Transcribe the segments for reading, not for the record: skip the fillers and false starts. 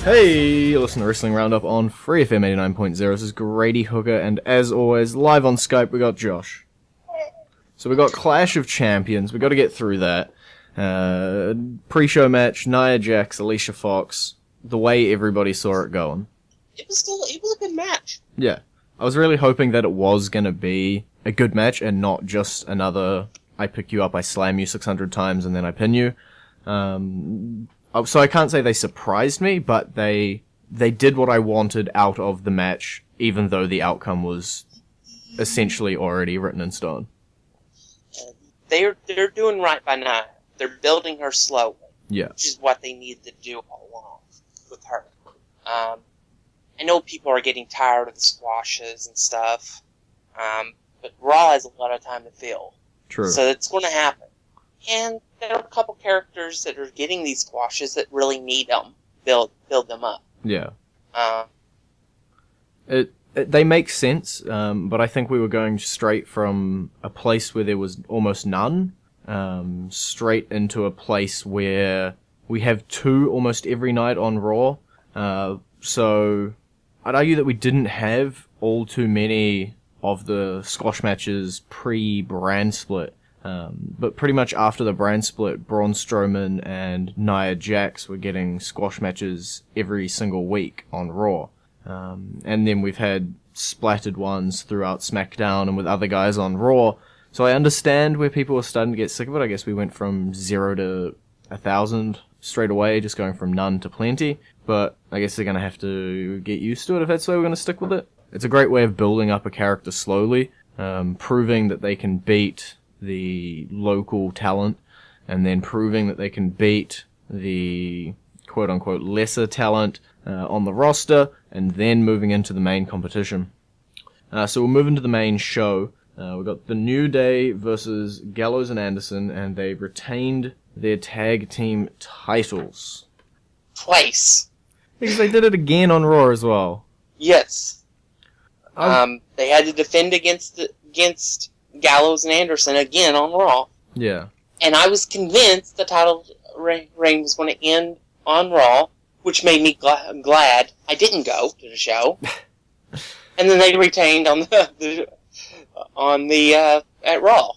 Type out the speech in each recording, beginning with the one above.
Hey, you listen to Wrestling Roundup on Free FM 89.0. This is Grady Hooker, and as always, live on Skype, we got Josh. So we got Clash of Champions. We got to get through that. Pre-show match, Nia Jax, Alicia Fox. The way everybody saw it going. It was a good match. Yeah, I was really hoping that it was gonna be a good match and not just another I pick you up, I slam you 600 times, and then I pin you. So I can't say they surprised me, but they did what I wanted out of the match, even though the outcome was essentially already written in stone. They're doing right by Nia. They're building her slowly. Yeah. Which is what they needed to do all along with her. I know people are getting tired of the squashes and stuff, but Raw has a lot of time to fill. True. So it's going to happen. And there are a couple characters that are getting these squashes that really need them. Build them up. Yeah. They make sense, but I think we were going straight from a place where there was almost none, straight into a place where we have two almost every night on Raw. So I'd argue that we didn't have all too many of the squash matches pre-brand split. But pretty much after the brand split, Braun Strowman and Nia Jax were getting squash matches every single week on Raw. And then we've had splattered ones throughout SmackDown and with other guys on Raw. So I understand where people are starting to get sick of it. I guess we went from 0 to 1,000 straight away, just going from none to plenty. But I guess they're going to have to get used to it if that's the way we're going to stick with it. It's a great way of building up a character slowly, proving that they can beat the local talent, and then proving that they can beat the quote-unquote lesser talent on the roster, and then moving into the main competition. So we'll move into the main show. We've got the New Day versus Gallows and Anderson, and they retained their tag team titles. Twice. Because they did it again on Raw as well. Yes. They had to defend against Gallows and Anderson again on Raw. Yeah. And I was convinced the title reign was going to end on Raw, which made me glad I didn't go to the show. And then they retained on at Raw.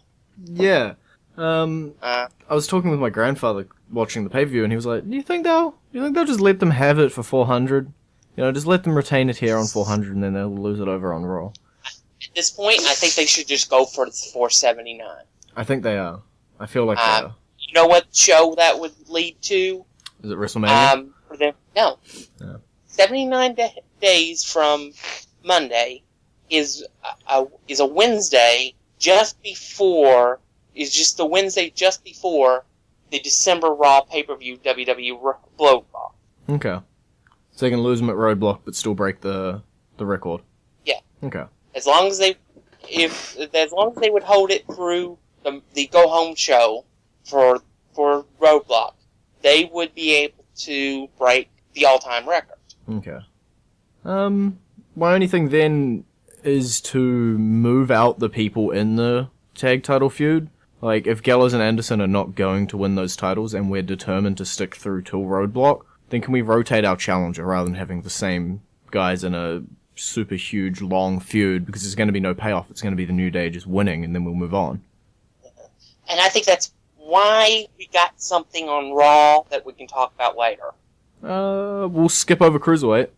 Yeah. I was talking with my grandfather watching the pay-per-view, and he was like, "Do you think they'll just let them have it for 400? You know, just let them retain it here on 400, and then they'll lose it over on Raw." At this point, I think they should just go for the 479. I think they are. I feel like they are. You know what show that would lead to? Is it WrestleMania? No. Yeah. 79 days from Monday is a Wednesday just before the Wednesday just before the December Raw pay-per-view WWE Roadblock. Okay. So they can lose them at Roadblock but still break the record. Yeah. Okay. As long as they would hold it through the go home show for Roadblock, they would be able to break the all-time record. Okay. My only thing then is to move out the people in the tag title feud. Like, if Gallows and Anderson are not going to win those titles and we're determined to stick through till Roadblock, then can we rotate our challenger rather than having the same guys in a super huge long feud, because there's going to be no payoff. It's going to be the New Day just winning and then we'll move on. And I think that's why we got something on Raw that we can talk about later. We'll skip over Cruiserweight.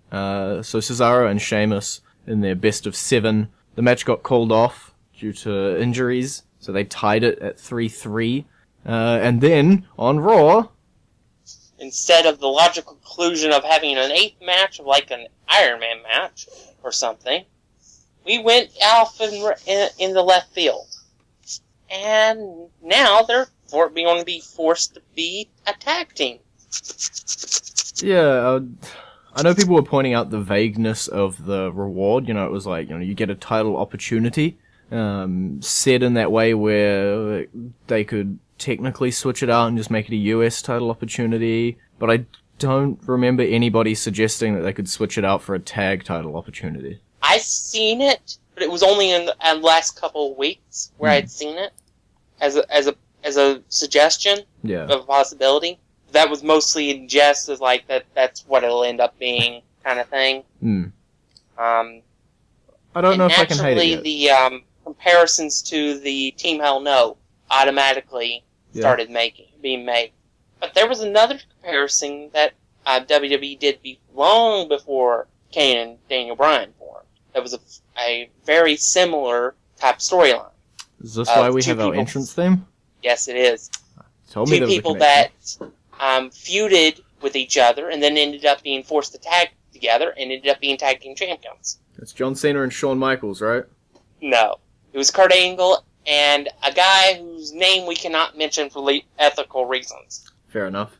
So Cesaro and Sheamus in their best of 7. The match got called off due to injuries, so they tied it at 3-3. And then, on Raw, instead of the logical conclusion of having an 8th match, like an Iron Man match or something, we went off in the left field. And now they're going to be forced to be a tag team. Yeah, I know people were pointing out the vagueness of the reward. You know, it was like, you get a title opportunity, said in that way where they could technically switch it out and just make it a US title opportunity, but I don't remember anybody suggesting that they could switch it out for a tag title opportunity. I've seen it, but it was only in the last couple of weeks where I'd seen it as a suggestion of a possibility. that was mostly in jest, as like that's what it'll end up being, kind of thing. I don't know if I can hate it yet. The comparisons to the Team Hell No automatically started being made. But there was another comparison that WWE did long before Kane and Daniel Bryan formed. That was a very similar type storyline. Is this why we have our entrance theme? Yes, it is. Two people that feuded with each other and then ended up being forced to tag together and ended up being tag team champions. It's John Cena and Shawn Michaels, right? No. It was Kurt Angle and a guy whose name we cannot mention for ethical reasons. Fair enough.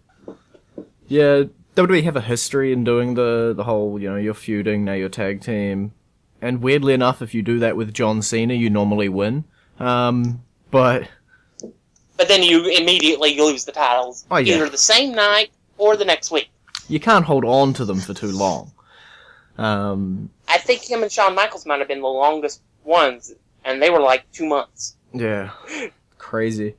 Yeah, WWE have a history in doing the whole, you're feuding, now you're tag team. And weirdly enough, if you do that with John Cena, you normally win. But then you immediately lose the titles, either the same night or the next week. You can't hold on to them for too long. I think him and Shawn Michaels might have been the longest ones, and they were like 2 months. Yeah, crazy.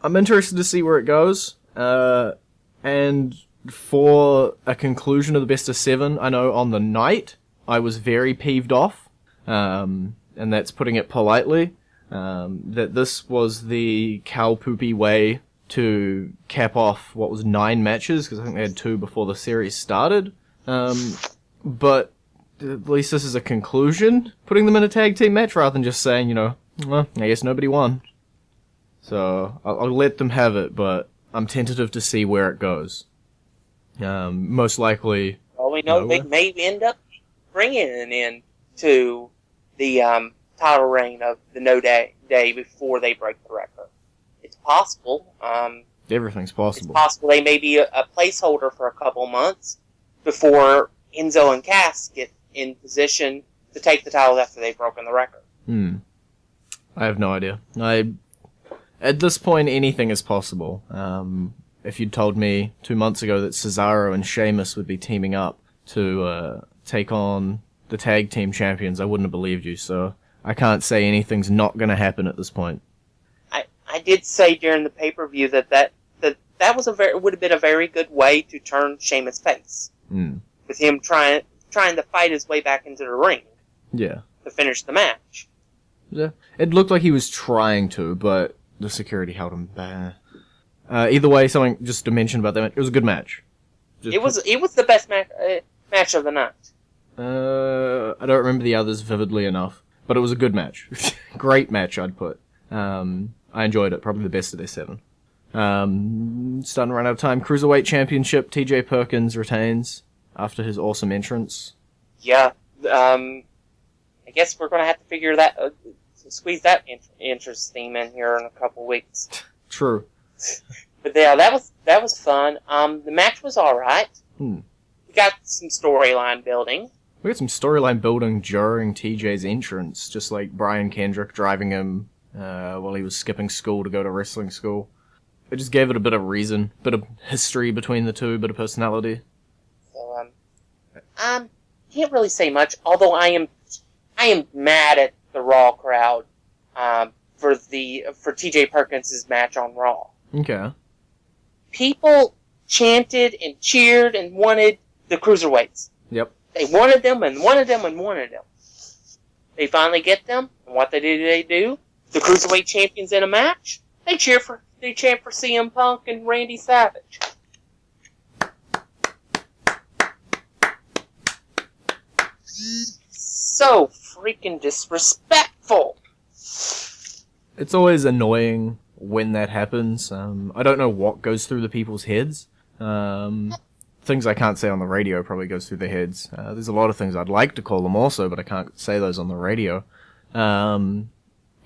I'm interested to see where it goes. And for a conclusion of the best of 7, I know on the night I was very peeved off, and that's putting it politely. That this was the cow poopy way to cap off what was 9 matches, because I think they had 2 before the series started. But at least this is a conclusion, putting them in a tag team match rather than just saying, well, I guess nobody won. So I'll let them have it, but I'm tentative to see where it goes. Most likely... Well, we know they may end up bringing it in to the title reign of the No Day before they break the record. It's possible. Everything's possible. It's possible they may be a placeholder for a couple months before Enzo and Cass get in position to take the titles after they've broken the record. I have no idea. At this point, anything is possible. If you'd told me 2 months ago that Cesaro and Sheamus would be teaming up to take on the tag team champions, I wouldn't have believed you, so I can't say anything's not going to happen at this point. I did say during the pay-per-view that was would have been a very good way to turn Sheamus face. With him trying to fight his way back into the ring. Yeah. To finish the match. Yeah. It looked like he was trying to, but the security held him back. Either way, something just to mention about that match, it was a good match. It was the best match of the night. I don't remember the others vividly enough, but it was a good match. Great match, I'd put. I enjoyed it, probably the best of their 7. Starting to run out of time. Cruiserweight Championship, TJ Perkins retains after his awesome entrance. Yeah, I guess we're going to have to figure that, squeeze that entrance theme in here in a couple weeks. True. But yeah, that was fun. The match was alright. We got some storyline building. We got some storyline building during TJ's entrance, just like Brian Kendrick driving him while he was skipping school to go to wrestling school. It just gave it a bit of reason, bit of history between the two, bit of personality. So, can't really say much, although I am mad at the Raw crowd for TJ Perkins' match on Raw. Okay. People chanted and cheered and wanted the Cruiserweights. Yep. They wanted them and wanted them and wanted them. They finally get them, and what do? The Cruiserweight champions in a match? They chant for CM Punk and Randy Savage. So freaking disrespectful. It's always annoying when that happens. I don't know what goes through the people's heads. Things I can't say on the radio probably goes through their heads. There's a lot of things I'd like to call them also, but I can't say those on the radio. And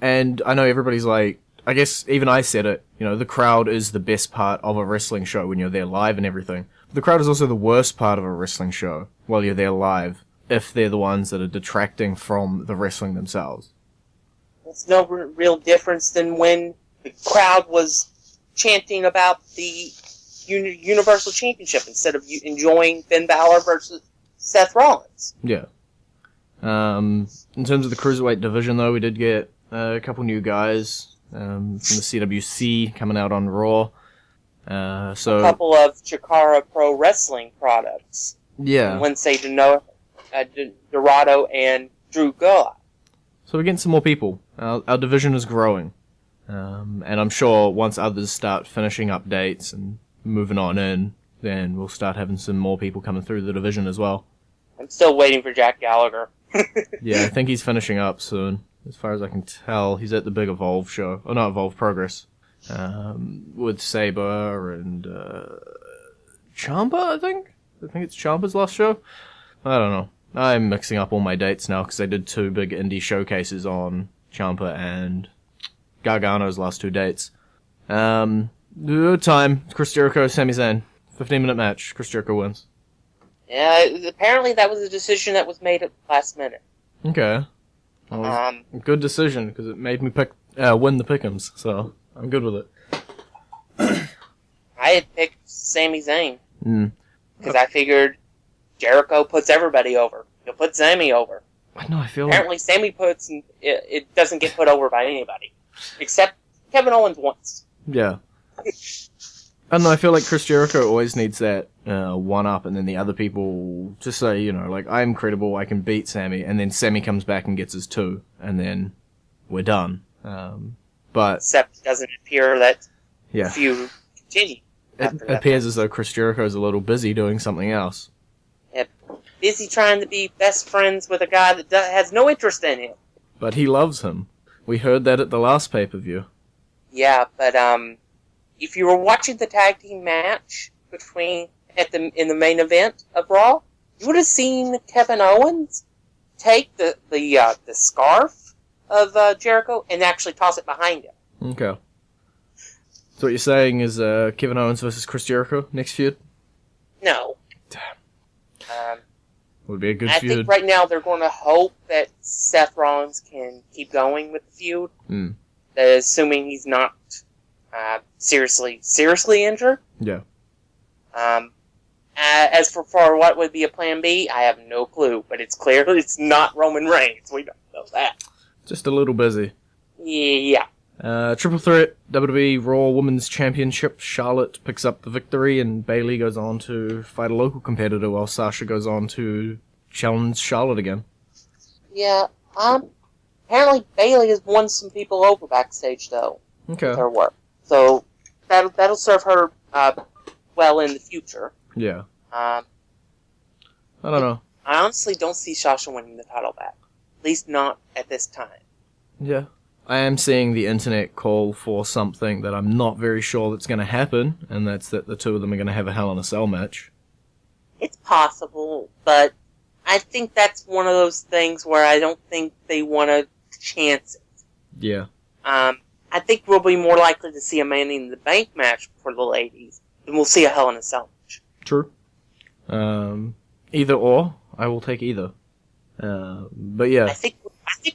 I know everybody's like, I guess even I said it, the crowd is the best part of a wrestling show when you're there live and everything. But the crowd is also the worst part of a wrestling show while you're there live, if they're the ones that are detracting from the wrestling themselves. It's no real difference than when the crowd was chanting about the Universal Championship instead of enjoying Finn Balor versus Seth Rollins. Yeah. In terms of the Cruiserweight division, though, we did get a couple new guys from the CWC coming out on Raw. A couple of Chikara Pro Wrestling products. Yeah. Wednesday Dorado and Drew Gulak. So we're getting some more people. Our division is growing. And I'm sure once others start finishing up dates and moving on in, then we'll start having some more people coming through the division as well. I'm still waiting for Jack Gallagher. Yeah, I think he's finishing up soon. As far as I can tell, he's at the big Evolve show. Oh, not Evolve, Progress. With Saber and Ciampa, I think? I think it's Ciampa's last show. I don't know. I'm mixing up all my dates now because I did 2 big indie showcases on Ciampa and Gargano's last 2 dates. Time. Chris JeriKO, Sami Zayn. 15-minute match. Chris JeriKO wins. Yeah, apparently that was a decision that was made at the last minute. Okay. Well, good decision, because it made me win the pick'ems, so I'm good with it. I had picked Sami Zayn. Because I figured JeriKO puts everybody over. He'll put Sami over. No, I feel apparently Sami it doesn't get put over by anybody. Except Kevin Owens once. Yeah. I don't know, I feel like Chris JeriKO always needs that one-up, and then the other people just say, like, I'm credible, I can beat Sami, and then Sami comes back and gets his 2, and then we're done. But except it doesn't appear that the feud continue. It appears as though Chris JeriKO's a little busy doing something else. Yeah, busy trying to be best friends with a guy that has no interest in him. But he loves him. We heard that at the last pay-per-view. Yeah, but if you were watching the tag team match in the main event of Raw, you would have seen Kevin Owens take the scarf of JeriKO and actually toss it behind him. Okay. So what you're saying is Kevin Owens versus Chris JeriKO next feud? No. Damn. Would be a good feud. I think right now they're going to hope that Seth Rollins can keep going with the feud. Assuming he's not seriously injured. Yeah. As for what would be a plan B, I have no clue. But it's clear it's not Roman Reigns. We don't know that. Just a little busy. Yeah. Triple threat, WWE Raw Women's Championship. Charlotte picks up the victory, and Bayley goes on to fight a local competitor, while Sasha goes on to challenge Charlotte again. Yeah. Apparently Bayley has won some people over backstage, though. Okay. With her work. So that'll serve her well in the future. Yeah. I don't know. I honestly don't see Sasha winning the title back. At least not at this time. Yeah. I am seeing the internet call for something that I'm not very sure that's going to happen, and that's that the two of them are going to have a Hell in a Cell match. It's possible, but I think that's one of those things where I don't think they want to chance it. Yeah. I think we'll be more likely to see a Money in the Bank match for the ladies than we'll see a Hell in a Cell match. True. Either or. I will take either. But yeah. I think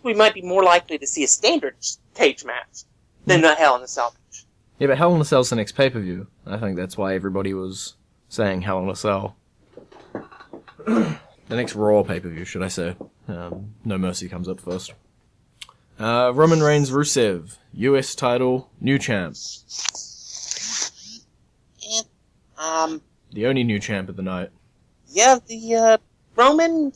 we might be more likely to see a standard cage match than a Hell in a Cell match. Yeah, but Hell in a Cell's the next pay-per-view. I think that's why everybody was saying Hell in a Cell. The next Raw pay-per-view, should I say. No Mercy comes up first. Roman Reigns Rusev, US title, new champ. And, the only new champ of the night. Yeah, the Roman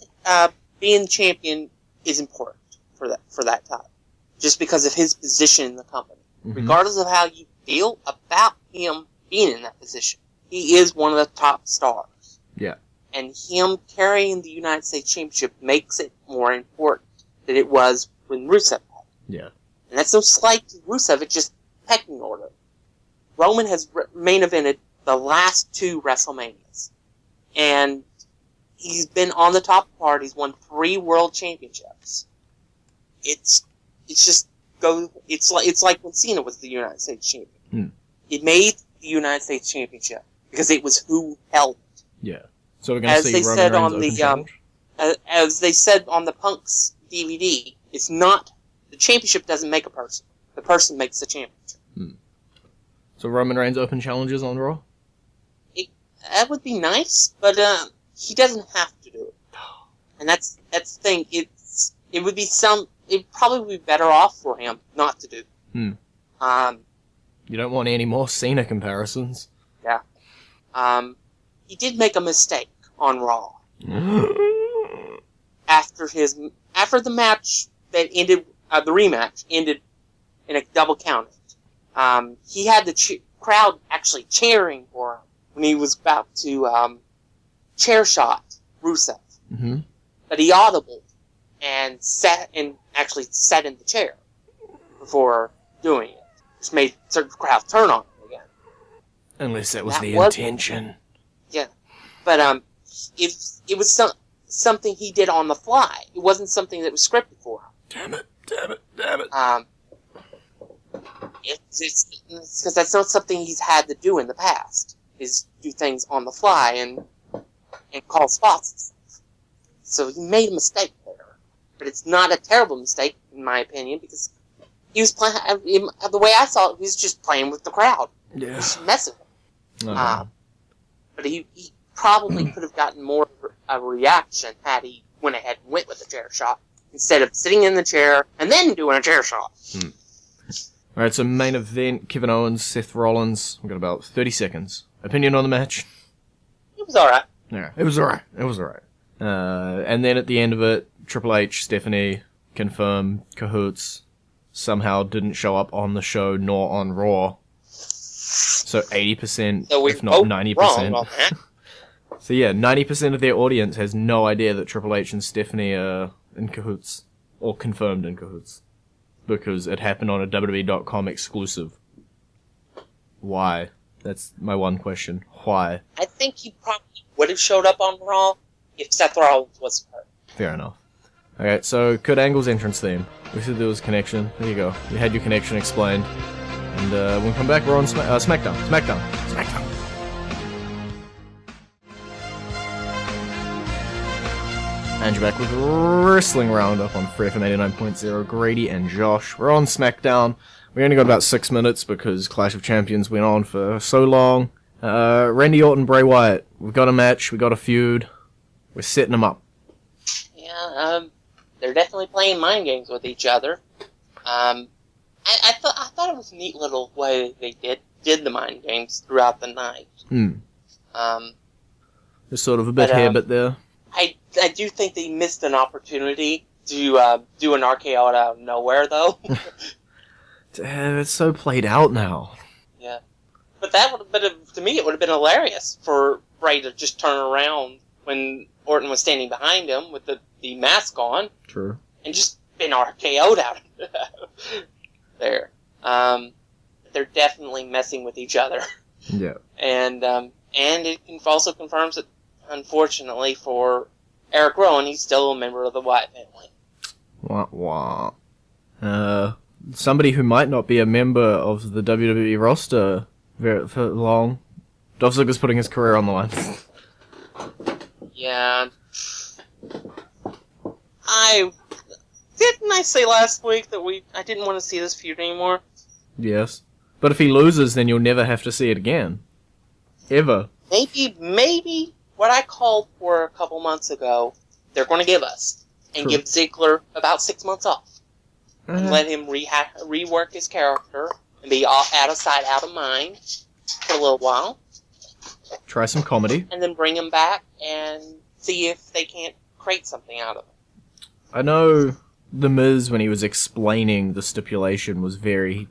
being champion is important for that title, just because of his position in the company. Mm-hmm. Regardless of how you feel about him being in that position, he is one of the top stars. Yeah. And him carrying the United States Championship makes it more important than it was when Rusev had it. Yeah. And that's no slight to Rusev, it's just pecking order. Roman has main evented the last 2 WrestleManias. And he's been on the top part. He's won 3 world championships. It's like when Cena was the United States champion. It made the United States Championship because it was who held it. Yeah. So we're going to see Roman Reigns open challenge? As they said on the Punk's DVD, it's not the championship doesn't make a person. The person makes the championship. So Roman Reigns open challenges on Raw? That would be nice, but he doesn't have to do it. And that's the thing. It'd probably be better off for him not to do. You don't want any more Cena comparisons. Yeah. He did make a mistake on Raw. After the match that ended, the rematch ended in a double count. He had the crowd actually cheering for him when he was about to chair shot Rusev. Mm-hmm. But he audibled and actually sat in the chair before doing it, which made the crowd turn on him again. Unless that was the intention. Yeah, but it was something he did on the fly. It wasn't something that was scripted for him. Damn it. It's because that's not something he's had to do in the past. Is do things on the fly and call spots and stuff. So he made a mistake there, but it's not a terrible mistake in my opinion because he was playing. The way I saw it, he was just playing with the crowd, just messing with them. But he probably could have gotten more of a reaction had he went ahead and went with the chair shot instead of sitting in the chair and then doing a chair shot. Alright, so main event, Kevin Owens, Seth Rollins. We've got about 30 seconds. Opinion on the match? It was alright. Yeah, it was alright. And then at the end of it, Triple H, Stephanie, confirm cahoots, somehow didn't show up on the show nor on Raw. So 80%, so if not 90%. On that. So yeah, 90% of their audience has no idea that Triple H and Stephanie are in cahoots. Or confirmed in cahoots. Because it happened on a WWE.com exclusive. Why? That's my one question. Why? I think he probably would have showed up on Raw if Seth Rollins wasn't hurt. Fair enough. Okay, so Kurt Angle's entrance theme. We said there was a connection. There you go. You had your connection explained. And when we come back, we're on SmackDown. And you're back with Wrestling Roundup on Free FM 89.0, Grady and Josh. We're on SmackDown. We only got about 6 minutes because Clash of Champions went on for so long. Randy Orton, Bray Wyatt. We've got a match, we got a feud. We're setting them up. Yeah, they're definitely playing mind games with each other. I thought it was a neat little way they did the mind games throughout the night. There's sort of a bit here, but there. I do think they missed an opportunity to do an RKO out of nowhere, though. It's so played out now. Yeah, but that would have been to me. It would have been hilarious for Bray to just turn around when Orton was standing behind him with the mask on. True. And just been RKO'd out there. They're definitely messing with each other. Yeah. And it also confirms that, unfortunately for Eric Rowan, he's still a member of the Wyatt family. Wah wah. Somebody who might not be a member of the WWE roster for long. Dolph Ziggler's putting his career on the line. Yeah. Didn't I say last week that I didn't want to see this feud anymore? Yes. But if he loses, then you'll never have to see it again. Ever. Maybe what I called for a couple months ago, they're going to give us. And give Ziggler about 6 months off. And let him rework his character and be out of sight, out of mind for a little while. Try some comedy. And then bring him back and see if they can't create something out of him. I know The Miz, when he was explaining the stipulation, was very,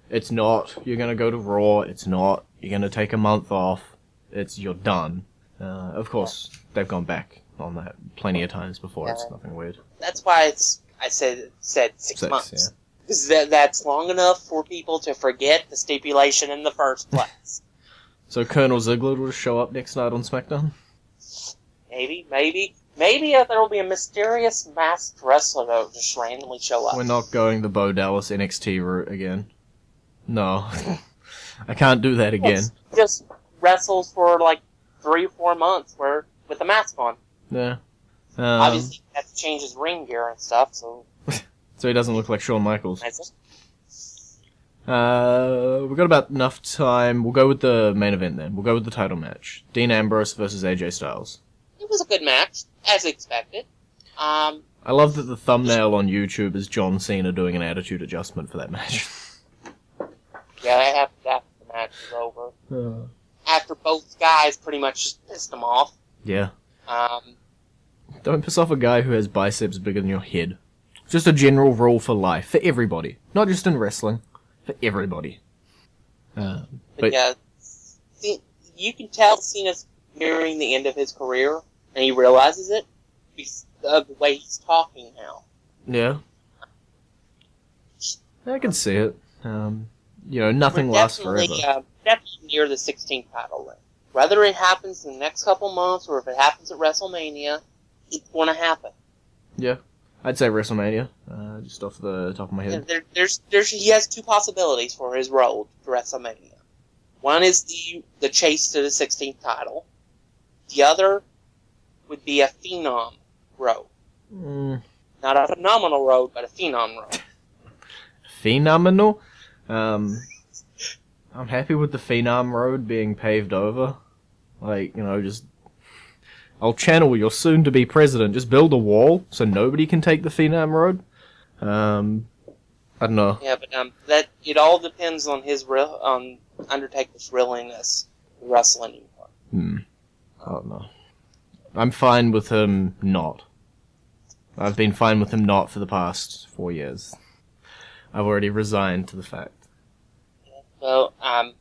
it's not, you're going to go to Raw, it's not, you're going to take a month off, it's, you're done. Of course, they've gone back on that plenty of times before, it's nothing weird. That's why I said 6 months. Because that's long enough for people to forget the stipulation in the first place. So Colonel Ziggler will show up next night on SmackDown? Maybe there will be a mysterious masked wrestler that will just randomly show up. We're not going the Bo Dallas NXT route again. No. I can't do that again. Just wrestles for like 3 or 4 months with the mask on. Yeah. Obviously, he has to change his ring gear and stuff, so... So he doesn't look like Shawn Michaels. We've got about enough time. We'll go with the main event then. We'll go with the title match. Dean Ambrose versus AJ Styles. It was a good match, as expected. I love that the thumbnail on YouTube is John Cena doing an attitude adjustment for that match. Yeah, after the match is over. after both guys pretty much just pissed him off. Yeah. Um, Don't piss off a guy who has biceps bigger than your head. Just a general rule for life, for everybody. Not just in wrestling, for everybody. but yeah, you can tell Cena's nearing the end of his career, and he realizes it because of the way he's talking now. Yeah. I can see it. Nothing lasts forever. Definitely near the 16th title ring. Whether it happens in the next couple months or if it happens at WrestleMania, it's going to happen. Yeah. I'd say WrestleMania, just off the top of my head. He has two possibilities for his road to WrestleMania. One is the chase to the 16th title. The other would be a Phenom road. Not a phenomenal road, but a Phenom road. Phenomenal? I'm happy with the Phenom road being paved over. I'll channel your soon-to-be president. Just build a wall so nobody can take the Phenom road. I don't know. Yeah, but that it all depends on on Undertaker's willingness to wrestle anymore. I don't know. I'm fine with him not. I've been fine with him not for the past 4 years. I've already resigned to the fact. So, but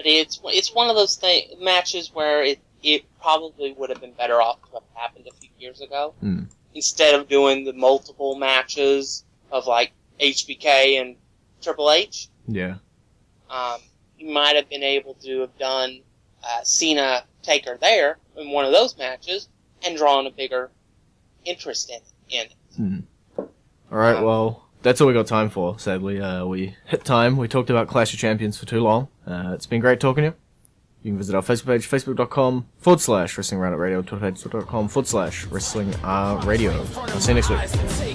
it's one of those matches where it probably would have been better off to have happened a few years ago. Instead of doing the multiple matches of like HBK and Triple H. Yeah. You might have been able to have done Cena Taker there in one of those matches and drawn a bigger interest in it. Alright, well, that's all we got time for, sadly. We hit time. We talked about Clash of Champions for too long. It's been great talking to you. You can visit our Facebook page, facebook.com/Wrestling Roundup Radio, twitter page, twitter.com/Wrestling Radio. I'll see you next week.